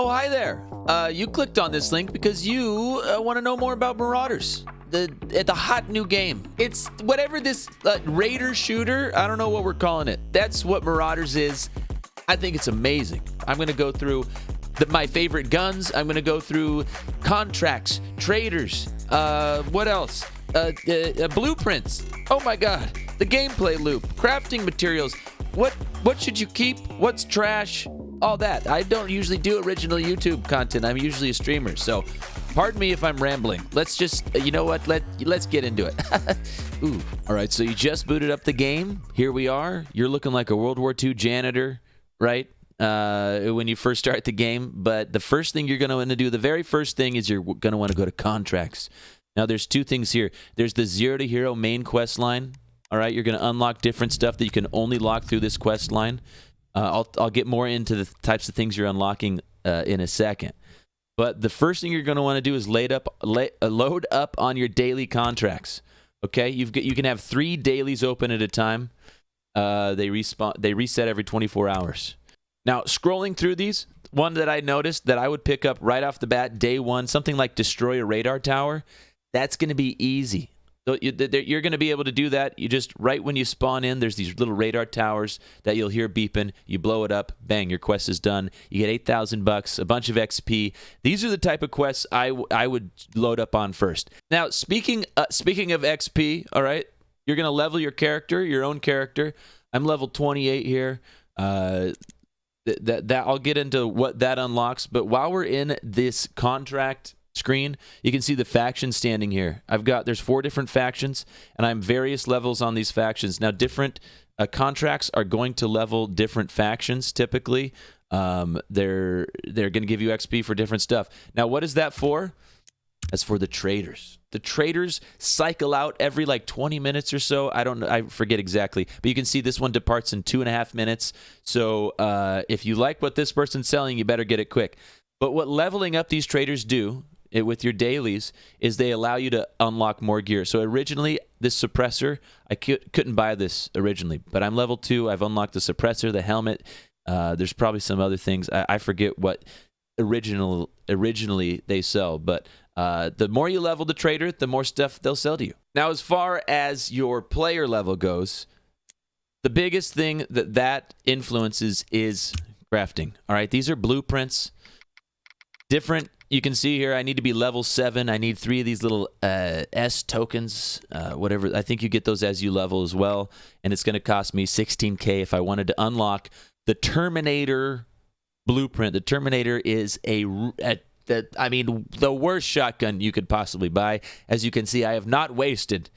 Oh, hi there. You clicked on this link because you want to know more about Marauders, the hot new game. It's whatever this raider shooter, I don't know what we're calling it. That's what Marauders is. I think it's amazing. I'm going to go through my favorite guns. I'm going to go through contracts, traders, what else? Blueprints. Oh my God. The gameplay loop, crafting materials. What should you keep? What's trash? All that. I don't usually do original YouTube content. I'm usually a streamer, so pardon me if I'm rambling. Let's just, you know what? Let's get into it. Ooh. All right, so you just booted up the game. Here we are. You're looking like a World War II janitor, right? When you first start the game. But the first thing you're going to want to do, the very first thing is you're going to want to go to contracts. Now, there's two things here. There's the Zero to Hero main quest line. All right, you're going to unlock different stuff that you can only lock through this quest line. I'll get more into the types of things you're unlocking in a second. But the first thing you're going to want to do is load up on your daily contracts. Okay, you can have 3 dailies open at a time. They reset every 24 hours. Now, scrolling through these, one that I noticed that I would pick up right off the bat, day one, something like destroy a radar tower. That's going to be easy. So you're going to be able to do that. You just, right when you spawn in, there's these little radar towers that you'll hear beeping. You blow it up, bang, your quest is done. You get $8,000, a bunch of XP. These are the type of quests I would load up on first. Now, speaking of XP, all right, you're going to level your character, your own character. I'm level 28 here. That I'll get into what that unlocks. But while we're in this contract screen, you can see the factions standing here. There's 4 different factions, and I'm various levels on these factions. Now, different contracts are going to level different factions typically. They're going to give you XP for different stuff. Now, what is that for? That's for the traders. The traders cycle out every like 20 minutes or so. I don't know. I forget exactly. But you can see this one departs in 2.5 minutes. So if you like what this person's selling, you better get it quick. But what leveling up these traders do with your dailies is they allow you to unlock more gear. So originally, this suppressor, I couldn't buy this originally. But I'm level 2. I've unlocked the suppressor, the helmet. There's probably some other things. I forget what originally they sell. But the more you level the trader, the more stuff they'll sell to you. Now, as far as your player level goes, the biggest thing that influences is crafting. All right, these are blueprints. Different. You can see here, I need to be level 7. I need 3 of these little S tokens, whatever. I think you get those as you level as well. And it's going to cost me $16K if I wanted to unlock the Terminator blueprint. The Terminator is the worst shotgun you could possibly buy. As you can see, I have not wasted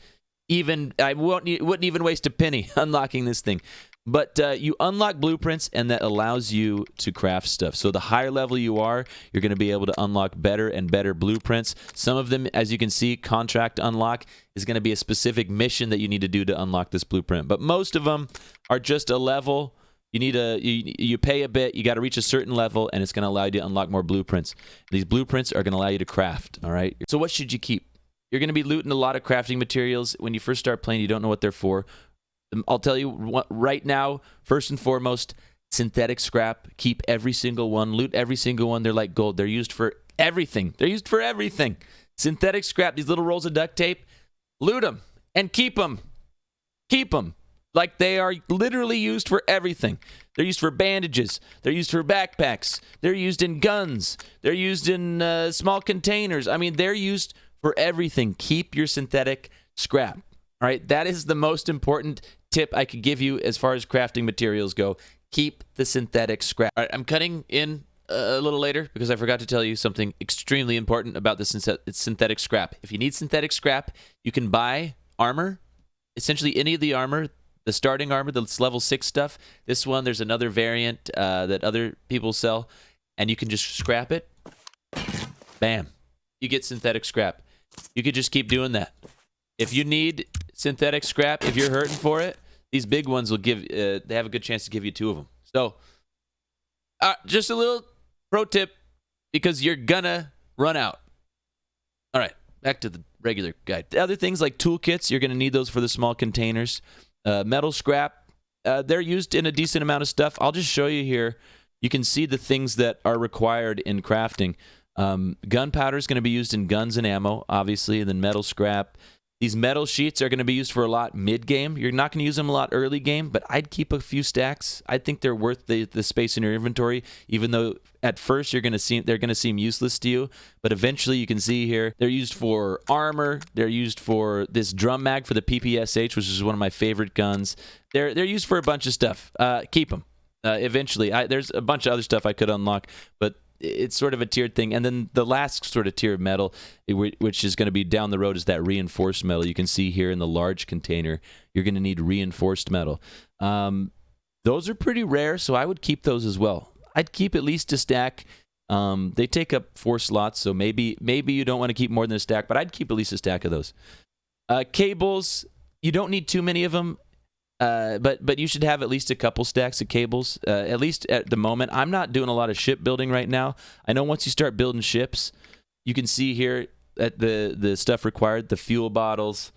I wouldn't even waste a penny unlocking this thing. But you unlock blueprints, and that allows you to craft stuff. So the higher level you are, you're going to be able to unlock better and better blueprints. Some of them, as you can see, contract unlock is going to be a specific mission that you need to do to unlock this blueprint. But most of them are just a level. You pay a bit, you got to reach a certain level, and it's going to allow you to unlock more blueprints. These blueprints are going to allow you to craft, all right? So what should you keep? You're going to be looting a lot of crafting materials. When you first start playing, you don't know what they're for. I'll tell you what, right now, first and foremost, synthetic scrap. Keep every single one. Loot every single one. They're like gold. They're used for everything. Synthetic scrap, these little rolls of duct tape, loot them and keep them. Keep them. Like they are literally used for everything. They're used for bandages. They're used for backpacks. They're used in guns. They're used in small containers. I mean, they're used for everything. Keep your synthetic scrap. All right, that is the most important tip I could give you as far as crafting materials go. Keep the synthetic scrap. All right, I'm cutting in a little later because I forgot to tell you something extremely important about the synthetic scrap. If you need synthetic scrap, you can buy armor, essentially any of the armor, the starting armor, the level 6 stuff. This one, there's another variant that other people sell, and you can just scrap it. Bam. You get synthetic scrap. You could just keep doing that. If you need synthetic scrap, if you're hurting for it, these big ones will give, they have a good chance to give you 2 of them. So, just a little pro tip, because you're gonna run out. All right, back to the regular guide. The other things like toolkits, you're gonna need those for the small containers. Metal scrap, they're used in a decent amount of stuff. I'll just show you here. you can see the things that are required in crafting. Gunpowder is going to be used in guns and ammo, obviously, and then metal scrap. These metal sheets are going to be used for a lot mid-game. You're not going to use them a lot early game, but I'd keep a few stacks. I think they're worth the space in your inventory, even though at first they're going to seem useless to you. But eventually you can see here, they're used for armor. They're used for this drum mag for the PPSH, which is one of my favorite guns. They're used for a bunch of stuff. Keep them. Eventually. There's a bunch of other stuff I could unlock, but it's sort of a tiered thing. And then the last sort of tier of metal, which is going to be down the road, is that reinforced metal. You can see here in the large container, you're going to need reinforced metal. Those are pretty rare, so I would keep those as well. I'd keep at least a stack. They take up 4 slots, so maybe you don't want to keep more than a stack, but I'd keep at least a stack of those. Cables, you don't need too many of them. But you should have at least a couple stacks of cables, at least at the moment. I'm not doing a lot of ship building right now. I know once you start building ships, you can see here at the stuff required, the fuel bottles.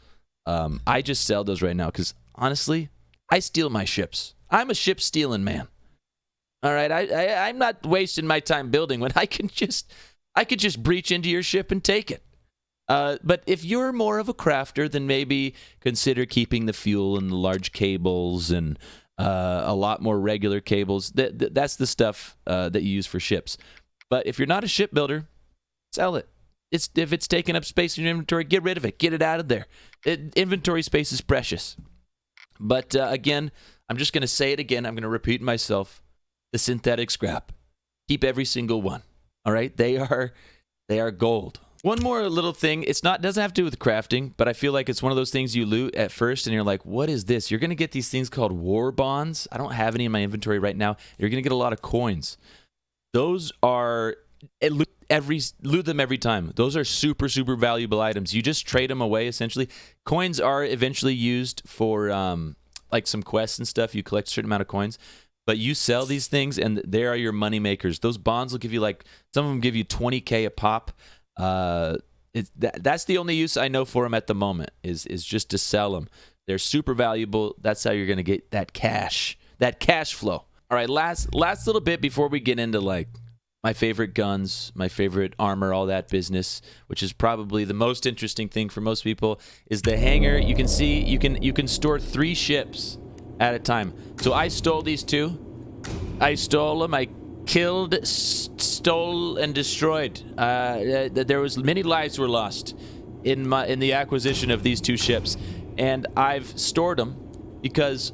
I just sell those right now because, honestly, I steal my ships. I'm a ship stealing man. All right, I'm not wasting my time building when I could just breach into your ship and take it. But if you're more of a crafter, then maybe consider keeping the fuel and the large cables and a lot more regular cables. That's the stuff that you use for ships. But if you're not a shipbuilder, sell it. If it's taking up space in your inventory, get rid of it. Get it out of there. Inventory space is precious. But again, I'm just going to say it again. I'm going to repeat myself. The synthetic scrap. Keep every single one. All right? They are gold. One more little thing. Doesn't have to do with crafting, but I feel like it's one of those things you loot at first and you're like, what is this? You're going to get these things called war bonds. I don't have any in my inventory right now. You're going to get a lot of coins. Those are, loot them every time. Those are super, super valuable items. You just trade them away, essentially. Coins are eventually used for like some quests and stuff. You collect a certain amount of coins. But you sell these things and they are your money makers. Those bonds will give you some of them give you 20K a pop. That's the only use I know for them at the moment is just to sell them. They're super valuable. That's how you're going to get that cash flow. All right, last little bit before we get into like my favorite guns, my favorite armor, all that business, which is probably the most interesting thing for most people, is the hangar. You can see you can store 3 ships at a time. So I stole these 2. I stole them. I killed, stole, and destroyed. There was many lives were lost in the acquisition of these 2 ships, and I've stored them because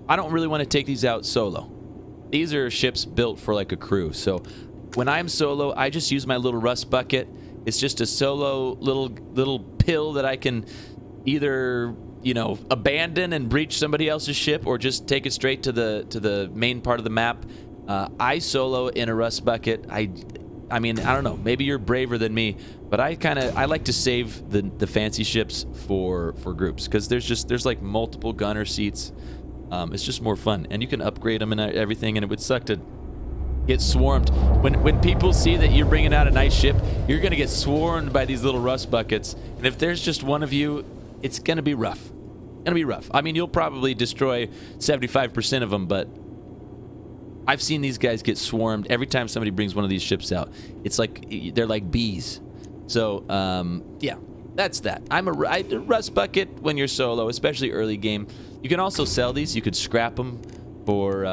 I don't really want to take these out solo. These are ships built for like a crew. So when I'm solo, I just use my little rust bucket. It's just a solo little pill that I can either abandon and breach somebody else's ship, or just take it straight to the main part of the map. I solo in a rust bucket. I mean, I don't know. Maybe you're braver than me, but I like to save the fancy ships for groups because there's like multiple gunner seats. It's just more fun, and you can upgrade them and everything. And it would suck to get swarmed when people see that you're bringing out a nice ship. You're gonna get swarmed by these little rust buckets, and if there's just one of you, it's gonna be rough. I mean, you'll probably destroy 75% of them, but I've seen these guys get swarmed every time somebody brings one of these ships out. It's like they're like bees. So yeah, that's that. I'm a rust bucket when you're solo, especially early game. You can also sell these. You could scrap them for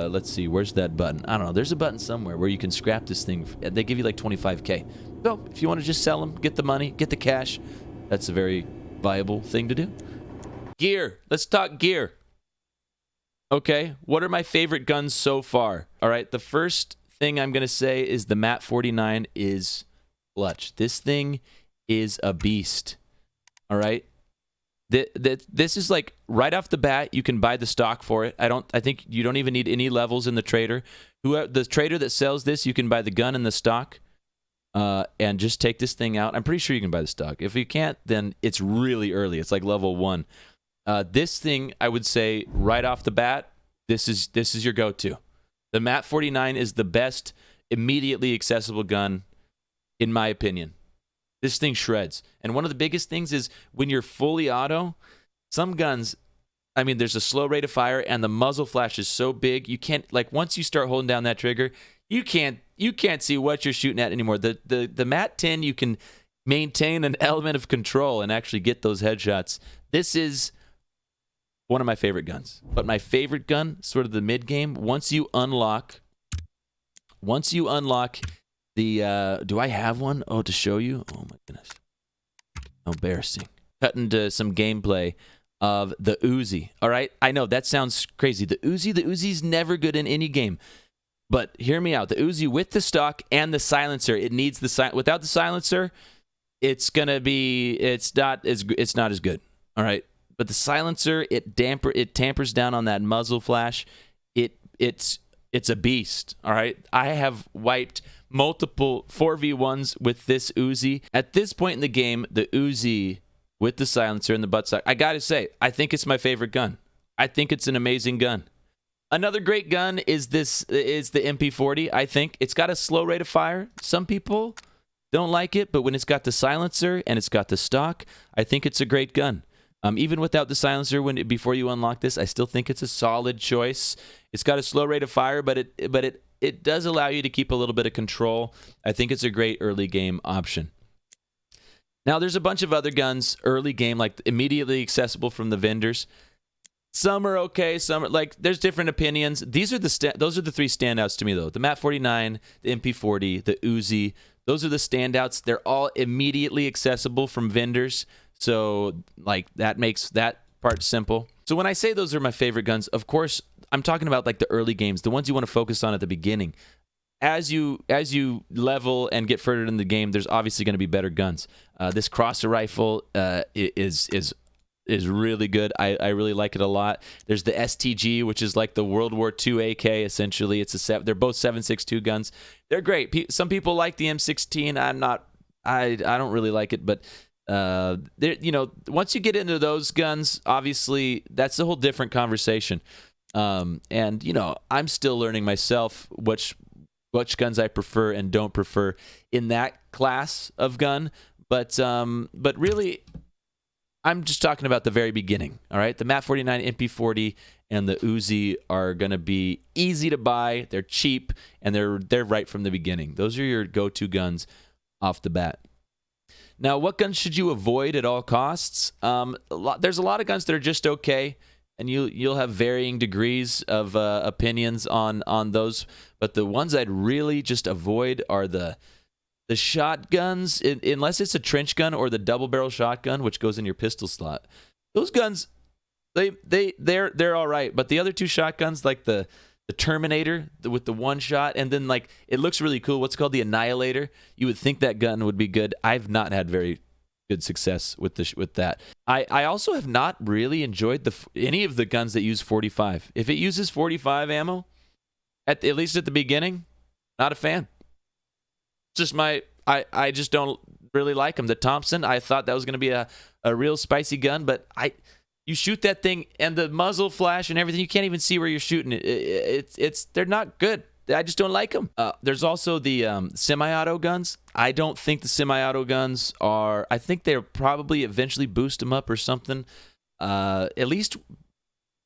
let's see, where's that button? I don't know. There's a button somewhere where you can scrap this thing. They give you like 25K. So if you want to just sell them, get the money, get the cash, that's a very viable thing to do. Gear. Let's talk gear. Okay, what are my favorite guns so far? All right, the first thing I'm going to say is the MAT 49 is clutch. This thing is a beast. All right? This is like right off the bat, you can buy the stock for it. I think you don't even need any levels in the trader. The trader that sells this, you can buy the gun and the stock and just take this thing out. I'm pretty sure you can buy the stock. If you can't, then it's really early. It's like level 1. This thing, I would say right off the bat, this is your go-to. The MAT 49 is the best immediately accessible gun, in my opinion. This thing shreds. And one of the biggest things is when you're fully auto, some guns, I mean, there's a slow rate of fire, and the muzzle flash is so big you can't, like, once you start holding down that trigger, you can't see what you're shooting at anymore. The Mat 10, you can maintain an element of control and actually get those headshots. This is one of my favorite guns. But my favorite gun, sort of the mid game, once you unlock the do I have one? Oh, to show you? Oh my goodness. Embarrassing. Cut into some gameplay of the Uzi. All right? I know that sounds crazy. The Uzi's never good in any game. But hear me out. The Uzi with the stock and the silencer, it needs the without the silencer, it's not as good. All right? But the silencer, it tampers down on that muzzle flash. It's a beast. All right? I have wiped multiple 4v1s with this Uzi. At this point in the game, the Uzi with the silencer and the buttstock, I gotta say, I think it's my favorite gun. I think it's an amazing gun. Another great gun is the MP40. I think it's got a slow rate of fire. Some people don't like it, but when it's got the silencer and it's got the stock, I think it's a great gun. Even without the silencer, before you unlock this, I still think it's a solid choice. It's got a slow rate of fire, but it does allow you to keep a little bit of control. I think it's a great early game option. Now, there's a bunch of other guns early game, like immediately accessible from the vendors. Some are okay, some are like, there's different opinions. Those are the three standouts to me, though. The Mat 49, the MP40, the Uzi. Those are the standouts. They're all immediately accessible from vendors. So, like, that makes that part simple. So when I say those are my favorite guns, of course, I'm talking about like the early games, the ones you want to focus on at the beginning. As you level and get further in the game, there's obviously going to be better guns. This crosser rifle is really good. I really like it a lot. There's the STG, which is like the World War II AK. Essentially, they're both 7.62 guns. They're great. Some people like the M16. I don't really like it, but once you get into those guns, obviously that's a whole different conversation. And I'm still learning myself which guns I prefer and don't prefer in that class of gun. But really, I'm just talking about the very beginning. All right, the Mat 49, MP40, and the Uzi are gonna be easy to buy. They're cheap and they're right from the beginning. Those are your go-to guns off the bat. Now, what guns should you avoid at all costs? There's a lot of guns that are just okay, and you'll have varying degrees of opinions on those. But the ones I'd really just avoid are the shotguns, unless it's a trench gun or the double barrel shotgun, which goes in your pistol slot. Those guns, they're all right. But the other two shotguns, like the Terminator with the one shot, and then like it looks really cool. What's called the Annihilator. You would think that gun would be good. I've not had very good success with that. I also have not really enjoyed any of the guns that use 45. If it uses 45 ammo, at least at the beginning, not a fan. Just I just don't really like them. The Thompson, I thought that was going to be a real spicy gun, but you shoot that thing and the muzzle flash and everything, you can't even see where you're shooting it. They're not good. I just don't like them. There's also the semi-auto guns. I don't think the semi-auto guns are. I think they'll probably eventually boost them up or something. At least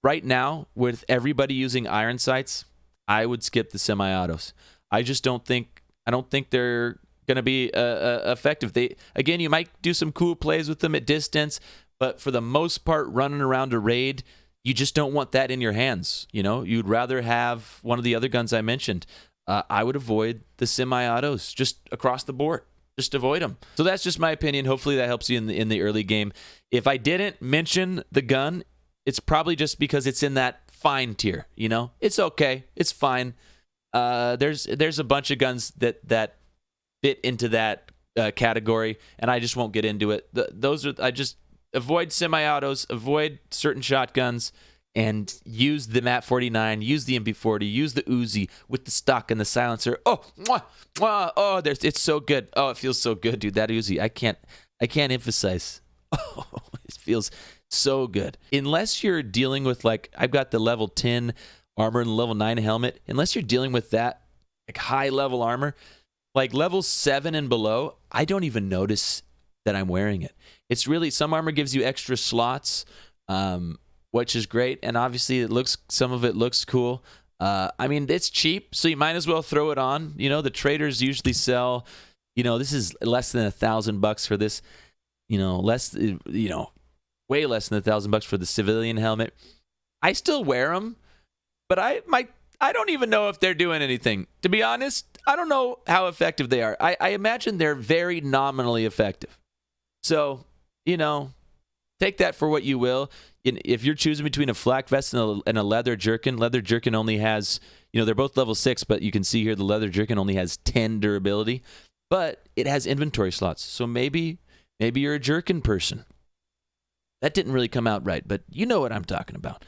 right now, with everybody using iron sights, I would skip the semi-autos. I don't think they're going to be effective. Again, you might do some cool plays with them at distance, but for the most part, running around a raid, you just don't want that in your hands. You'd rather have one of the other guns I mentioned. I would avoid the semi-autos just across the board. Just avoid them. So that's just my opinion. Hopefully that helps you in the early game. If I didn't mention the gun, it's probably just because it's in that fine tier. It's okay. It's fine. There's a bunch of guns that fit into that category, and I just won't get into it. I just avoid semi-autos, avoid certain shotguns, and use the Mat 49, use the MP40, use the Uzi with the stock and the silencer. Oh, mwah, mwah, oh, it's so good. Oh, it feels so good, dude. That Uzi, I can't emphasize. Oh, it feels so good. Unless you're dealing with, like, I've got the level 10 armor and level 9 helmet. Unless you're dealing with that, like, high level armor, like level 7 and below, I don't even notice that I'm wearing it. It's really, some armor gives you extra slots, which is great. And obviously, some of it looks cool. I mean, it's cheap, so you might as well throw it on. You know, the traders usually sell, this is less than $1,000 for this. Way less than $1,000 for the civilian helmet. I still wear them, but I don't even know if they're doing anything. To be honest, I don't know how effective they are. I imagine they're very nominally effective. So, take that for what you will. If you're choosing between a flak vest and a leather jerkin only has, they're both level 6, but you can see here the leather jerkin only has 10 durability, but it has inventory slots. So maybe you're a jerkin person. That didn't really come out right, but you know what I'm talking about.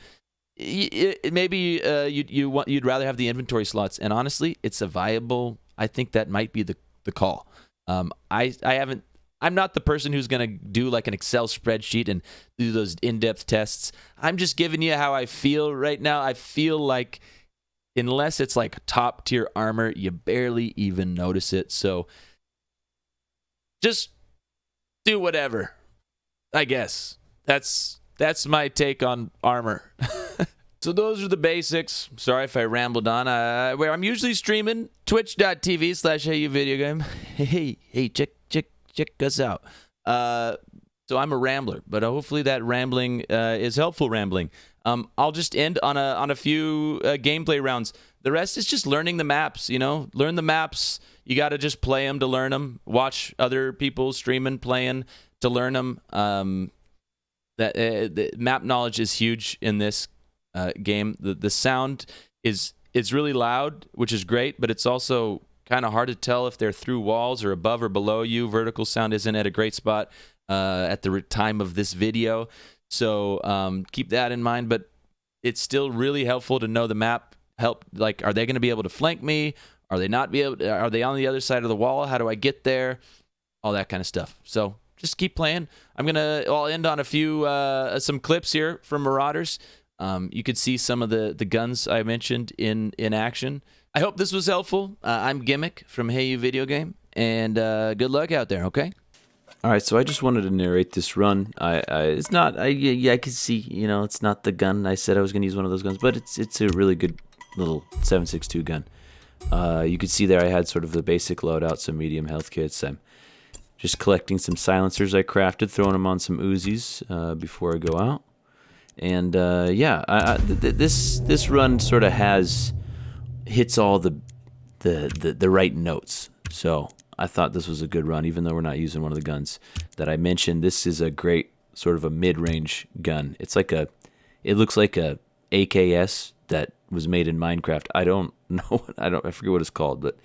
Maybe you'd rather have the inventory slots, and honestly, it's a viable. I think that might be the call. I'm not the person who's going to do like an Excel spreadsheet and do those in-depth tests. I'm just giving you how I feel right now. I feel like unless it's like top-tier armor, you barely even notice it. So just do whatever, I guess. That's my take on armor. So those are the basics. Sorry if I rambled on. Where I'm usually streaming, twitch.tv/HeyYouVideoGame. Hey, check us out. So I'm a rambler, but hopefully that rambling is helpful rambling. I'll just end on a few gameplay rounds. The rest is just learning the maps, Learn the maps. You got to just play them to learn them. Watch other people streaming, playing to learn them. The map knowledge is huge in this game. The sound is really loud, which is great, but it's also kind of hard to tell if they're through walls or above or below you. Vertical sound isn't at a great spot at the time of this video, so keep that in mind. But it's still really helpful to know the map. Are they going to be able to flank me? Are they not Are they on the other side of the wall? How do I get there? All that kind of stuff. So just keep playing. I'll end on a few some clips here from Marauders. You could see some of the guns I mentioned in action. I hope this was helpful. I'm Gimmick from HeyYouVideoGame, and good luck out there, okay? All right, so I just wanted to narrate this run. I can see, it's not the gun I said I was going to use one of those guns, but it's a really good little 7.62 gun. You could see there I had sort of the basic loadout, some medium health kits. I'm just collecting some silencers I crafted, throwing them on some Uzis before I go out. And this run sort of hits all the right notes. So I thought this was a good run, even though we're not using one of the guns that I mentioned. This is a great sort of a mid-range gun. It looks like a AKS that was made in Minecraft. I forget what it's called, but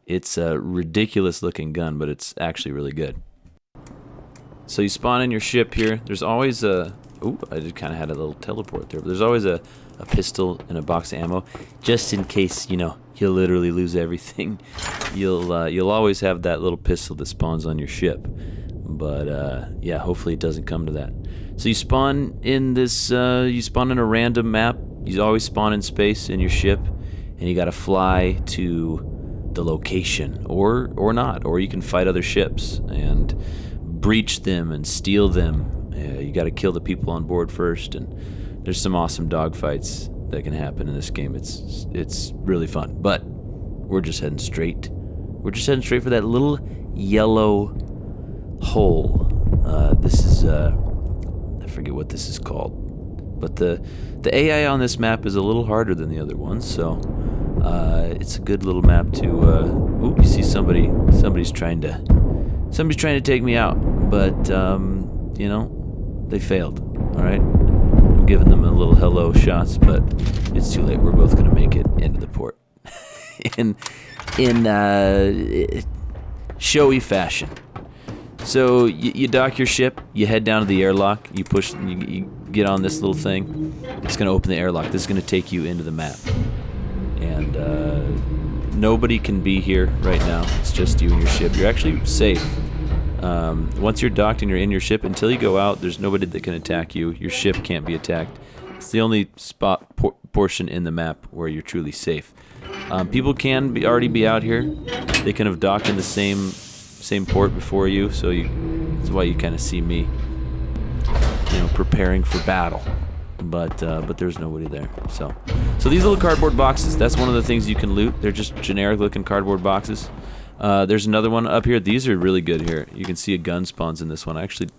it's a ridiculous looking gun, but it's actually really good. So you spawn in your ship here. There's always I just kind of had a little teleport there, but there's always a pistol and a box of ammo, just in case, you'll literally lose everything. You'll always have that little pistol that spawns on your ship. But, yeah, hopefully it doesn't come to that. So you spawn in you spawn in a random map. You always spawn in space in your ship, and you gotta fly to the location, or not, or you can fight other ships and breach them and steal them. You got to kill the people on board first, and there's some awesome dogfights that can happen in this game. It's really fun, but we're just heading straight. We're just heading straight for that little yellow hole. This is I forget what this is called, but the AI on this map is a little harder than the other ones, so it's a good little map to. You see somebody's trying to take me out, but they failed. All right, I'm giving them a little hello shots, but it's too late. We're both gonna make it into the port in showy fashion. So you dock your ship, you head down to the airlock, you get on this little thing. It's gonna open the airlock. This is gonna take you into the map, and nobody can be here right now. It's just you and your ship. You're actually safe. Once you're docked and you're in your ship, until you go out, there's nobody that can attack you. Your ship can't be attacked. It's the only portion in the map where you're truly safe. People can already be out here. They can have docked in the same port before you, so that's why you kind of see me, preparing for battle. but there's nobody there. So these little cardboard boxes, that's one of the things you can loot. They're just generic looking cardboard boxes. There's another one up here. These are really good here. You can see a gun spawns in this one. Actually,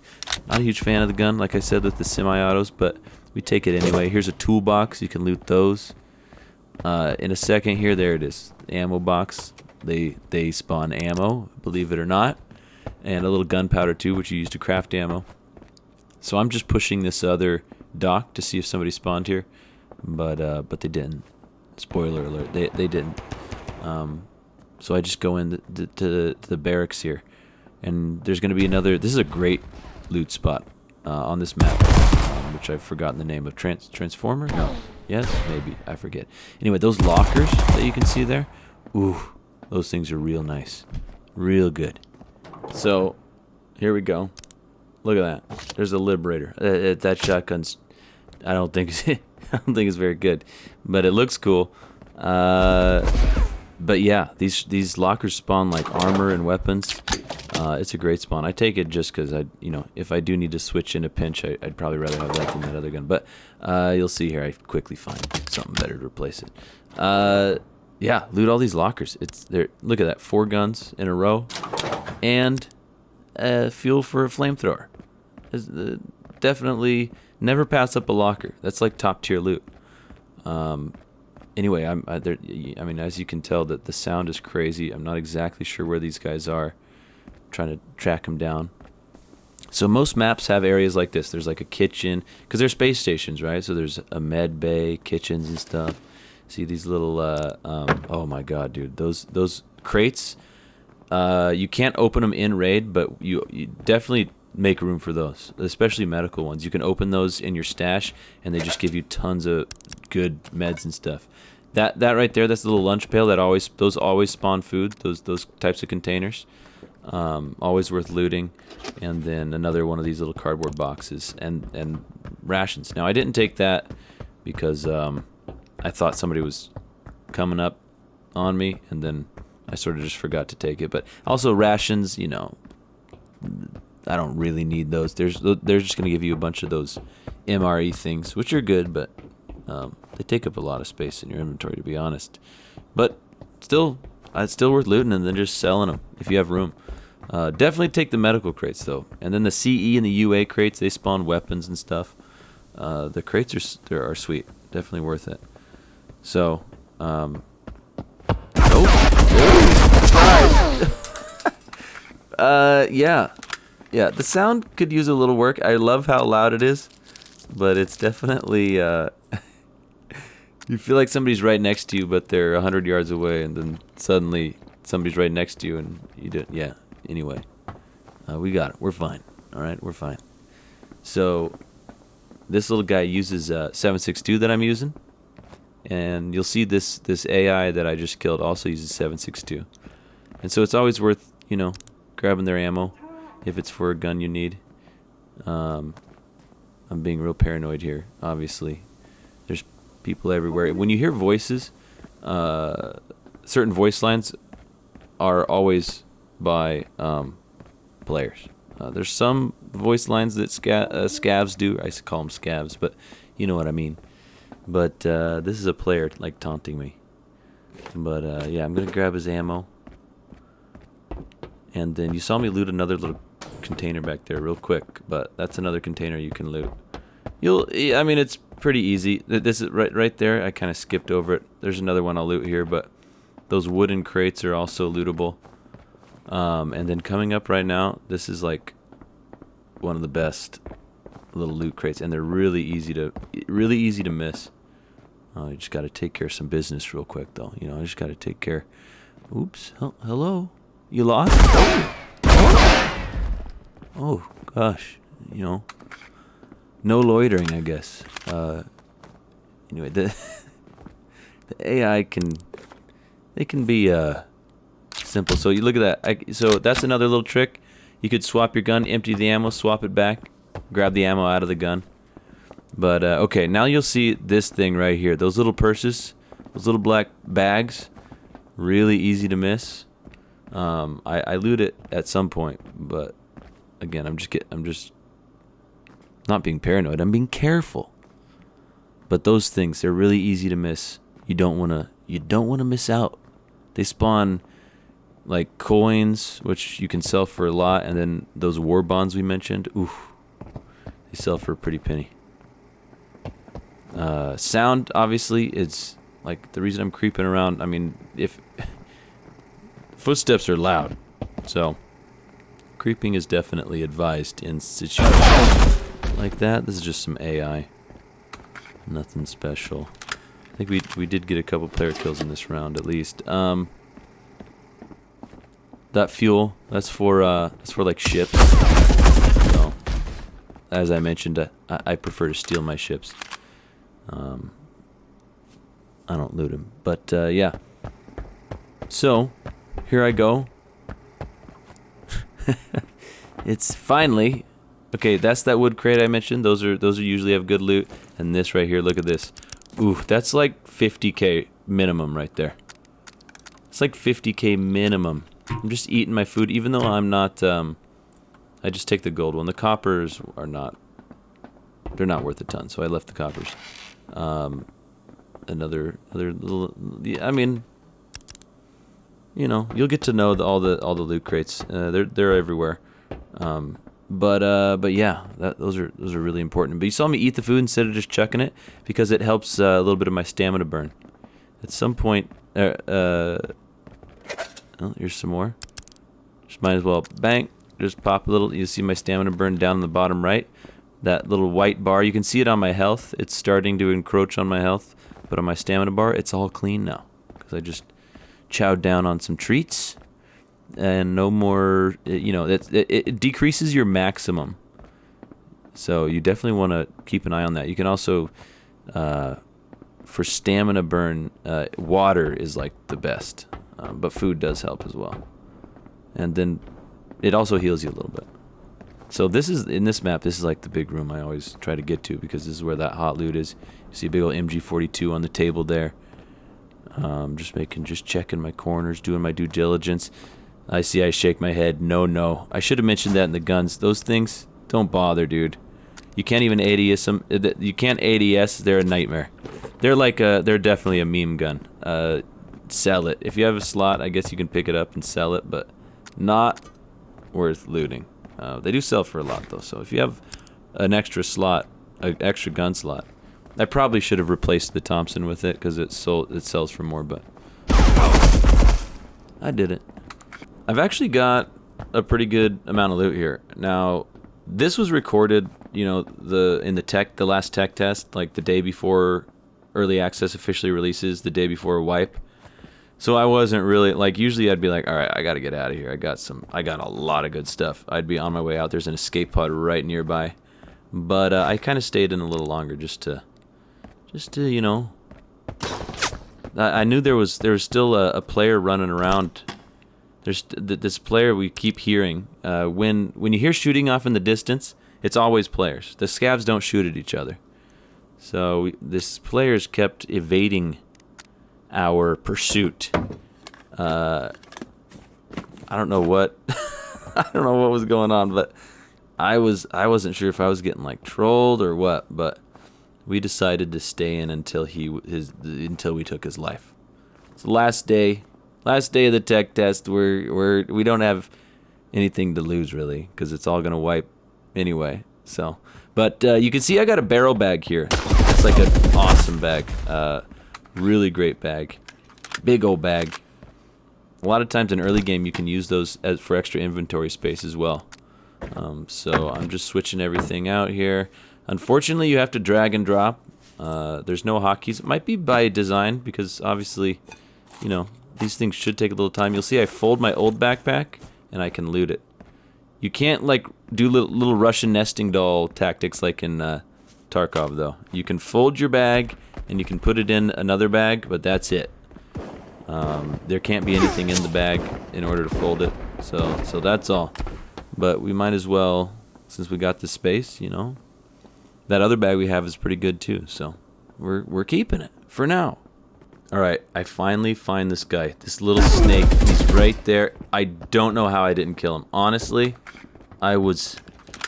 not a huge fan of the gun, like I said, with the semi-autos, but we take it anyway. Here's a toolbox. You can loot those. In a second here, there it is. Ammo box. They spawn ammo, believe it or not. And a little gunpowder too, which you use to craft ammo. So I'm just pushing this other dock to see if somebody spawned here. But they didn't. Spoiler alert, they didn't. So I just go in to the barracks here, and there's going to be another. This is a great loot spot on this map, which I've forgotten the name of. Transformer? No. Yes? Maybe. I forget. Anyway, those lockers that you can see there, ooh, those things are real nice. Real good. So, here we go. Look at that. There's a Liberator. That shotgun's, I don't think it's very good, but it looks cool. But yeah, these lockers spawn like armor and weapons. It's a great spawn. I take it just because if I do need to switch in a pinch, I'd probably rather have that than that other gun. But you'll see here, I quickly find something better to replace it. Yeah, loot all these lockers. It's there. Look at that, 4 guns in a row, and fuel for a flamethrower. Definitely never pass up a locker. That's like top tier loot. Anyway, I mean, as you can tell, that the sound is crazy. I'm not exactly sure where these guys are. I'm trying to track them down. So most maps have areas like this. There's like a kitchen, because they're space stations, right? So there's a med bay, kitchens and stuff. See these little, oh my god, dude, those crates. You can't open them in raid, but you definitely make room for those, especially medical ones. You can open those in your stash, and they just give you tons of good meds and stuff. That right there, that's the little lunch pail. Those always spawn food. Those types of containers, always worth looting. And then another one of these little cardboard boxes and rations. Now I didn't take that because I thought somebody was coming up on me, and then I sort of just forgot to take it. But also rations, I don't really need those. They're just going to give you a bunch of those MRE things, which are good, but they take up a lot of space in your inventory, to be honest. But still, it's still worth looting and then just selling them if you have room. Definitely take the medical crates, though. And then the CE and the UA crates, they spawn weapons and stuff. The crates are sweet. Definitely worth it. So, yeah, the sound could use a little work. I love how loud it is, but it's definitely, you feel like somebody's right next to you, but they're 100 yards away, and then suddenly somebody's right next to you, and you do, yeah, anyway. We got it. We're fine. All right, we're fine. So, this little guy uses 7.62 that I'm using, and you'll see this AI that I just killed also uses 7.62. And so it's always worth, grabbing their ammo if it's for a gun you need. I'm being real paranoid here, obviously. There's people everywhere. When you hear voices, certain voice lines are always by players. There's some voice lines that scavs do. I call them scavs, but you know what I mean. But this is a player like taunting me. But yeah, I'm gonna grab his ammo. And then you saw me loot another little container back there real quick, but that's another container you can loot. I mean, it's pretty easy. This is right there. I kind of skipped over it. There's another one I'll loot here, but those wooden crates are also lootable. And then coming up right now, this is like one of the best little loot crates, and they're really easy to miss. You just got to take care of some business real quick, though. I just got to take care. Oops. Hello. You lost? Oh, gosh. No loitering, I guess. Anyway, the AI can be simple. So you look at that. So that's another little trick. You could swap your gun, empty the ammo, swap it back, grab the ammo out of the gun. But okay, now you'll see this thing right here. Those little purses, those little black bags, really easy to miss. I loot it at some point, but again, I'm just not being paranoid. I'm being careful. But those things, they're really easy to miss. You don't wanna miss out. They spawn like coins, which you can sell for a lot, and then those war bonds we mentioned, oof, they sell for a pretty penny. Sound, obviously, it's like the reason I'm creeping around. I mean, if footsteps are loud, so creeping is definitely advised in situations like that. This is just some AI, nothing special. I think we did get a couple player kills in this round at least. That fuel, that's for like ships. So, as I mentioned, I prefer to steal my ships. I don't loot them, but yeah. So, here I go. It's finally okay. That's that wood crate I mentioned. Those are usually have good loot. And this right here, look at this. Ooh, that's like 50k minimum right there. It's like 50k minimum. I'm just eating my food, even though I'm not. I just take the gold one. The coppers are not. They're not worth a ton, so I left the coppers. Another little. Yeah, I mean, you know, you'll get to know all the loot crates. They're everywhere. But yeah, those are really important. But you saw me eat the food instead of just chucking it because it helps a little bit of my stamina burn. At some point, oh, here's some more. Just might as well bang, just pop a little. You see my stamina burn down in the bottom right. That little white bar, you can see it on my health. It's starting to encroach on my health, but on my stamina bar, it's all clean now because I just chowed down on some treats. And no more, you know, it decreases your maximum. So you definitely want to keep an eye on that. You can also, for stamina burn, water is like the best. But food does help as well. And then it also heals you a little bit. So this is, in this map, this is like the big room I always try to get to because this is where that hot loot is. You see a big old MG42 on the table there. Just checking my corners, doing my due diligence. I shake my head. No. I should have mentioned that in the guns. Those things, don't bother, dude. You can't even ADS them. You can't ADS. They're a nightmare. They're like they're definitely a meme gun. Sell it. If you have a slot, I guess you can pick it up and sell it, but not worth looting. They do sell for a lot though. So if you have an extra slot, an extra gun slot, I probably should have replaced the Thompson with it because it sells for more. But I did it. I've actually got a pretty good amount of loot here. Now, this was recorded, you know, the last tech test, like the day before early access officially releases, the day before a wipe. So I wasn't really, like, usually I'd be like, all right, I got to get out of here. I got a lot of good stuff. I'd be on my way out. There's an escape pod right nearby. But I kind of stayed in a little longer just to, you know, I knew there was still a player running around. There's this player we keep hearing. When you hear shooting off in the distance, it's always players. The scavs don't shoot at each other. So this players kept evading our pursuit. I don't know what I don't know what was going on, but I wasn't sure if I was getting like trolled or what, but we decided to stay in until we took his life. It's the last day of the tech test. We don't have anything to lose really because it's all gonna wipe anyway. So, but you can see I got a barrel bag here. It's like an awesome bag. Really great bag. Big old bag. A lot of times in early game you can use those for extra inventory space as well. So I'm just switching everything out here. Unfortunately, you have to drag and drop. There's no hotkeys. It might be by design because obviously, you know, these things should take a little time. You'll see I fold my old backpack and I can loot it. You can't like do little Russian nesting doll tactics like in Tarkov though. You can fold your bag and you can put it in another bag, but that's it. There can't be anything in the bag in order to fold it. So that's all. But we might as well, since we got the space, you know. That other bag we have is pretty good too, so we're keeping it for now. All right, I finally find this guy, this little snake. He's right there. I don't know how I didn't kill him. Honestly, I was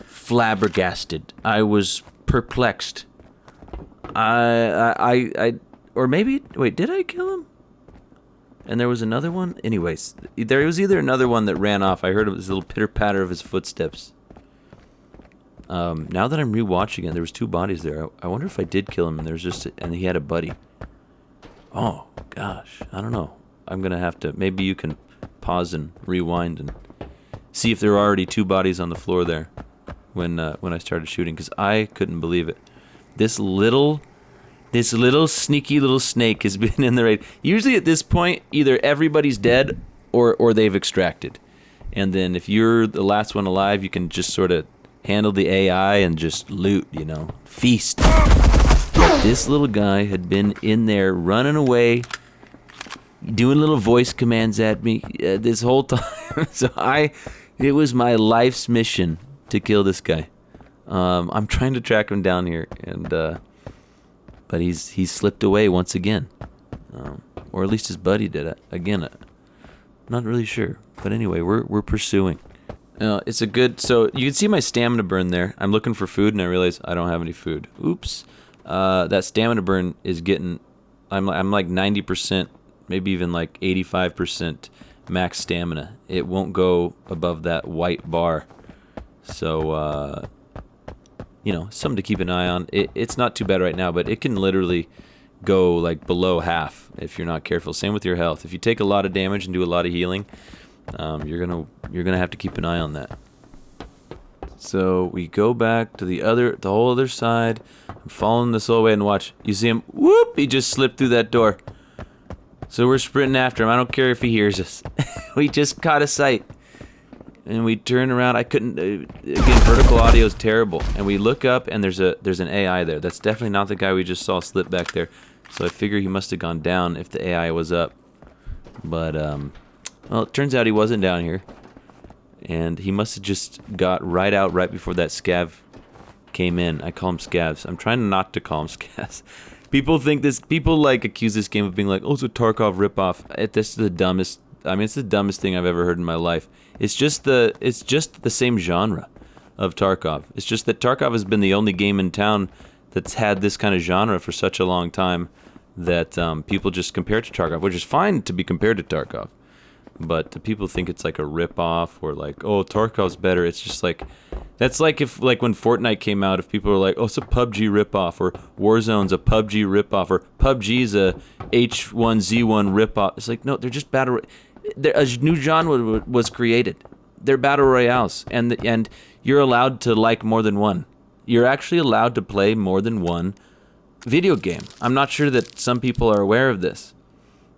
flabbergasted. I was perplexed. Or maybe, wait, did I kill him? And there was another one? Anyways, there was either another one that ran off. I heard his little pitter-patter of his footsteps. Now that I'm rewatching it, there was 2 bodies there. I wonder if I did kill him and there's just and he had a buddy. Oh, gosh. I don't know. I'm going to have to, maybe you can pause and rewind and see if there were already 2 bodies on the floor there when I started shooting, because I couldn't believe it. This little sneaky little snake has been in the raid. Usually at this point, either everybody's dead or they've extracted. And then if you're the last one alive, you can just sort of handle the AI and just loot, feast. But this little guy had been in there running away, doing little voice commands at me this whole time. So it was my life's mission to kill this guy. I'm trying to track him down here, and but he's slipped away once again, or at least his buddy did. Again, not really sure, but anyway, we're pursuing. It's a good. So you can see my stamina burn there. I'm looking for food, and I realize I don't have any food. Oops. That stamina burn is getting. I'm like 90%, maybe even like 85% max stamina. It won't go above that white bar. So something to keep an eye on. It's not too bad right now, but it can literally go like below half if you're not careful. Same with your health. If you take a lot of damage and do a lot of healing, you're gonna have to keep an eye on that. So we go back to the whole other side. I'm following this whole way, and watch. You see him? Whoop! He just slipped through that door. So we're sprinting after him. I don't care if he hears us. We just caught a sight. And we turn around. I couldn't. Again, vertical audio is terrible. And we look up, and there's an AI there. That's definitely not the guy we just saw slip back there. So I figure he must have gone down if the AI was up. But well, it turns out he wasn't down here, and he must have just got right out right before that scav came in. I call him scavs. I'm trying not to call him scavs. People accuse this game of being like, oh, it's a Tarkov ripoff. This is the dumbest. I mean, it's the dumbest thing I've ever heard in my life. It's just the same genre of Tarkov. It's just that Tarkov has been the only game in town that's had this kind of genre for such a long time that people just compare it to Tarkov, which is fine to be compared to Tarkov. But people think it's like a rip-off or like, oh, Tarkov's better. It's just like, that's like if like when Fortnite came out, if people were like, oh, it's a PUBG rip-off, or Warzone's a PUBG rip-off, or PUBG's a H1Z1 rip-off. It's like, no, they're just battle. A new genre was created. They're battle royales, and you're allowed to like more than one. You're actually allowed to play more than one video game. I'm not sure that some people are aware of this,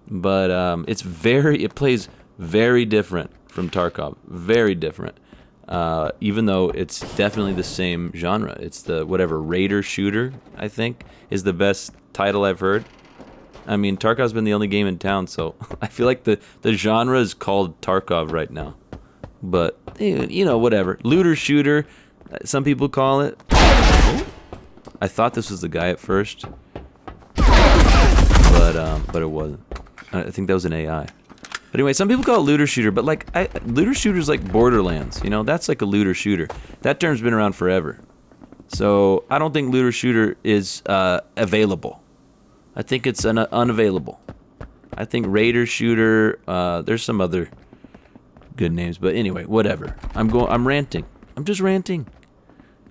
but it plays very different from Tarkov. Very different. Even though it's definitely the same genre. It's the whatever Raider shooter, I think, is the best title I've heard. I mean, Tarkov's been the only game in town, so I feel like the genre is called Tarkov right now. But, whatever. Looter shooter, some people call it. I thought this was the guy at first, but it wasn't. I think that was an AI. But anyway, some people call it looter shooter, but like looter shooter's like Borderlands. That's like a looter shooter. That term's been around forever. So I don't think looter shooter is available. I think it's unavailable. I think Raider shooter. There's some other good names, but anyway, whatever. I'm ranting. I'm just ranting.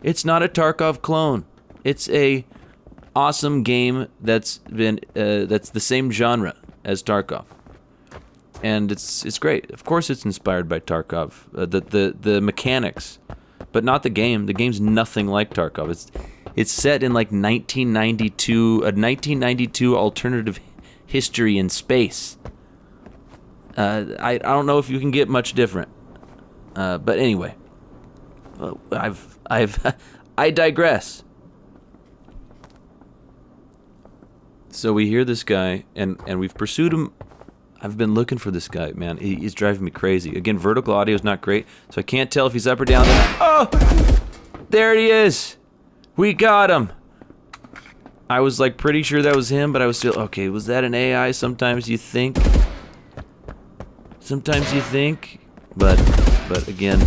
It's not a Tarkov clone. It's a awesome game that's the same genre as Tarkov, and it's great. Of course, it's inspired by Tarkov. The mechanics, but not the game. The game's nothing like Tarkov. It's set in like 1992, a 1992 alternative history in space. I don't know if you can get much different. But anyway, I digress. So we hear this guy, and we've pursued him. I've been looking for this guy, man. He's driving me crazy. Again, vertical audio is not great, so I can't tell if he's up or down there. Oh! There he is! We got him! I was like pretty sure that was him, but I was still, okay, was that an AI? Sometimes you think. But again,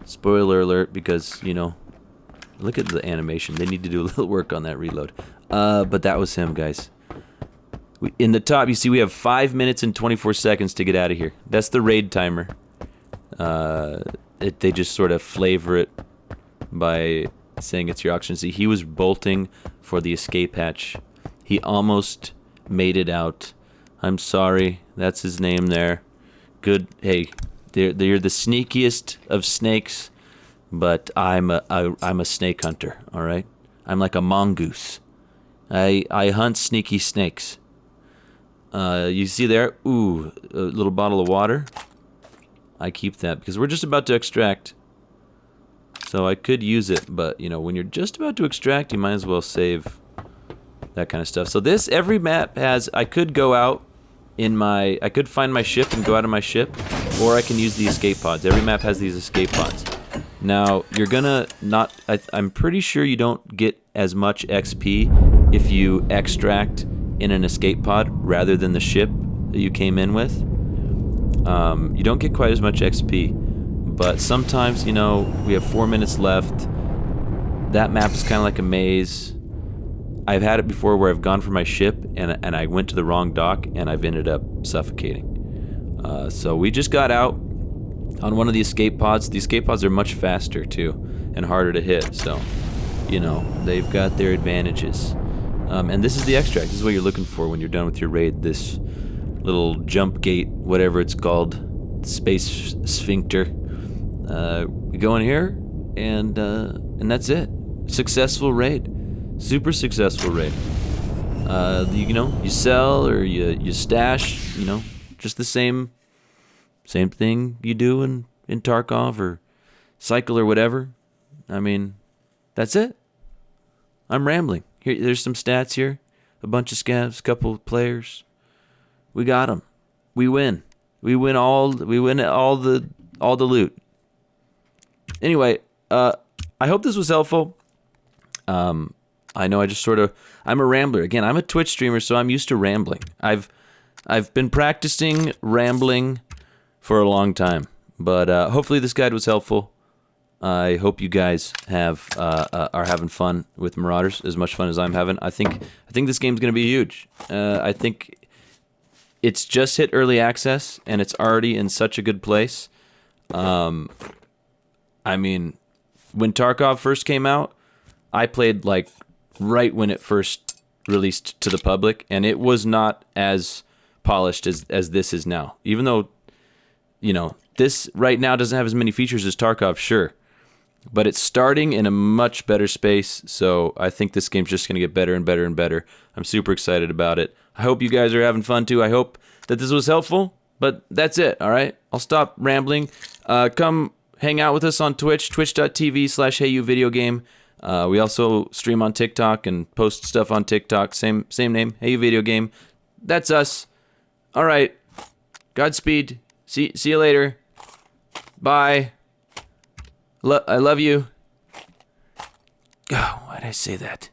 spoiler alert, because, look at the animation. They need to do a little work on that reload. But that was him, guys. In the top, you see we have 5 minutes and 24 seconds to get out of here. That's the raid timer. They just sort of flavor it by saying it's your auction. See, he was bolting for the escape hatch. He almost made it out. I'm sorry. That's his name there. Good. Hey, they're the sneakiest of snakes, but I'm a snake hunter. All right. I'm like a mongoose. I hunt sneaky snakes. You see there? Ooh, a little bottle of water. I keep that because we're just about to extract. So I could use it, but you know, when you're just about to extract, you might as well save that kind of stuff. So every map has, I could go out I could find my ship and go out of my ship, or I can use the escape pods. Every map has these escape pods. Now, you're gonna I'm pretty sure you don't get as much XP if you extract in an escape pod rather than the ship that you came in with. You don't get quite as much XP, but sometimes, you know, we have 4 minutes left. That map is kind of like a maze. I've had it before where I've gone for my ship and I went to the wrong dock and I've ended up suffocating. So we just got out on one of the escape pods. The escape pods are much faster too and harder to hit, so you know, they've got their advantages. And this is the extract. This is what you're looking for when you're done with your raid. This little jump gate, whatever it's called, space sphincter. We go in here, and that's it. Successful raid, super successful raid. You know, you sell or you stash. You know, just the same thing you do in Tarkov or Cycle or whatever. I mean, that's it. I'm rambling. Here, there's some stats here. A bunch of scavs, couple of players. We got them. We win. We win all the loot. Anyway, I hope this was helpful. I know I just I'm a rambler. Again, I'm a Twitch streamer, so I'm used to rambling. I've been practicing rambling for a long time, but hopefully this guide was helpful. I hope you guys are having fun with Marauders, as much fun as I'm having. I think this game's going to be huge. I think it's just hit early access, and it's already in such a good place. I mean, when Tarkov first came out, I played like right when it first released to the public, and it was not as polished as this is now. Even though, you know, this right now doesn't have as many features as Tarkov, sure. But it's starting in a much better space, so I think this game's just going to get better and better and better. I'm super excited about it. I hope you guys are having fun too. I hope that this was helpful, but that's it, all right? I'll stop rambling. Come hang out with us on Twitch, twitch.tv/HeyYouVideoGame. We also stream on TikTok and post stuff on TikTok. Same name, HeyYouVideoGame. That's us. All right. Godspeed. See you later. Bye. I love you. Oh, why'd I say that?